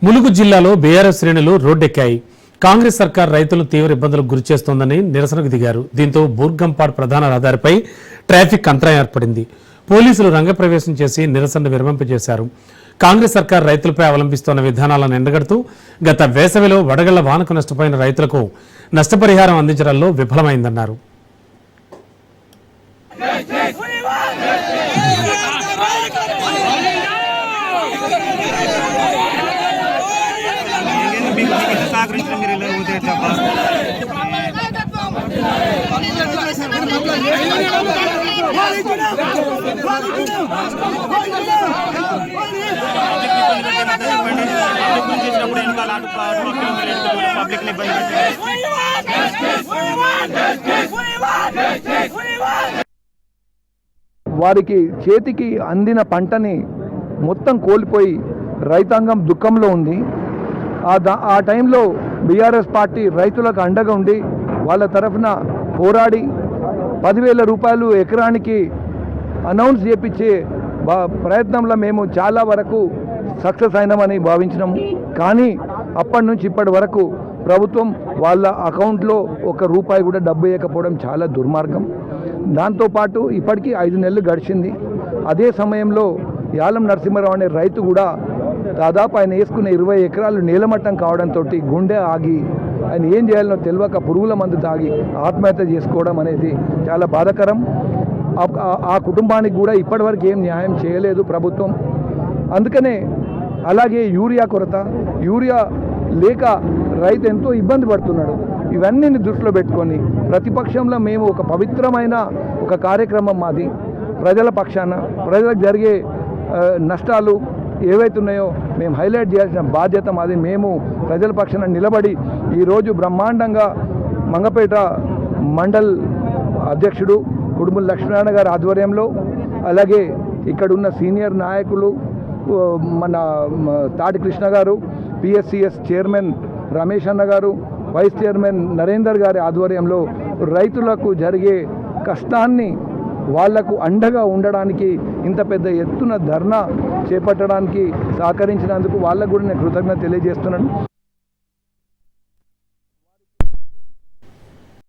ములుగు జిల్లాలో బీఆర్ఎస్ శ్రేణులు రోడ్డెక్కాయి. కాంగ్రెస్ సర్కార్ రైతులను తీవ్ర ఇబ్బందులకు గురిచేస్తోందని నిరసనకు దిగారు. దీంతో బూర్గంపాడ్ ప్రధాన రహదారిపై ట్రాఫిక్ అంతరాయం ఏర్పడింది. పోలీసులు రంగప్రవేశం చేసి నిరసనను విరమింపజేశారు. కాంగ్రెస్ సర్కార్ రైతులపై అవలంబిస్తోన్న విధానాలను ఎండగడుతూ గత వేసవిలో వడగళ్ల వానకు నష్టపోయిన రైతులకు నష్టపరిహారం అందించడంలో విఫలమైందన్నారు. వారికి చేతికి అందిన పంటని మొత్తం కోల్పోయి రైతాంగం దుఃఖంలో ఉంది. ఆ టైంలో బీఆర్ఎస్ పార్టీ రైతులకు అండగా ఉండి వాళ్ళ తరఫున పోరాడి 10,000 రూపాయలు ఎకరానికి అనౌన్స్ చేయించే ప్రయత్నంలో మేము చాలా వరకు సక్సెస్ అయినామని భావించినాము. కానీ అప్పటి నుంచి ఇప్పటి వరకు ప్రభుత్వం వాళ్ళ అకౌంట్లో ₹1 కూడా డబ్బు వేయకపోవడం చాలా దుర్మార్గం. దాంతోపాటు ఇప్పటికీ 5 నెలలు గడిచింది. అదే సమయంలో యాలం నరసింహారావు అనే రైతు కూడా దాదాపు ఆయన వేసుకున్న 20 ఎకరాలు నీలమట్టం కావడంతో గుండె ఆగి ఆయన ఏం చేయాలనో తెలియక పురుగుల మందు తాగి ఆత్మహత్య చేసుకోవడం అనేది చాలా బాధాకరం. ఆ కుటుంబానికి కూడా ఇప్పటివరకు ఏం న్యాయం చేయలేదు ప్రభుత్వం. అందుకనే అలాగే యూరియా కొరత, యూరియా లేక రైతు ఎంతో ఇబ్బంది పడుతున్నాడు. ఇవన్నీ దృష్టిలో పెట్టుకొని ప్రతిపక్షంలో మేము ఒక పవిత్రమైన ఒక కార్యక్రమం మాది. ప్రజల పక్షాన ప్రజలకు జరిగే నష్టాలు ఏవైతున్నాయో మేము హైలైట్ చేయాల్సిన బాధ్యత మాది. మేము ప్రజల పక్షాన నిలబడి ఈరోజు బ్రహ్మాండంగా మంగపేట మండల్ అధ్యక్షుడు కుడుముల లక్ష్మీనారాయణ గారి ఆధ్వర్యంలో, అలాగే ఇక్కడున్న సీనియర్ నాయకులు మన తాటి కృష్ణ గారు, పిఎస్సిఎస్ చైర్మన్ రమేష్ అన్న గారు, వైస్ చైర్మన్ నరేందర్ గారి ఆధ్వర్యంలో రైతులకు జరిగే కష్టాన్ని వాళ్లకు అండగా ఉండడానికి ఇంత పెద్ద ఎత్తున ధర్నా చేపట్టడానికి సహకరించినందుకు వాళ్ళకు కూడా నేను కృతజ్ఞత తెలియజేస్తున్నాను.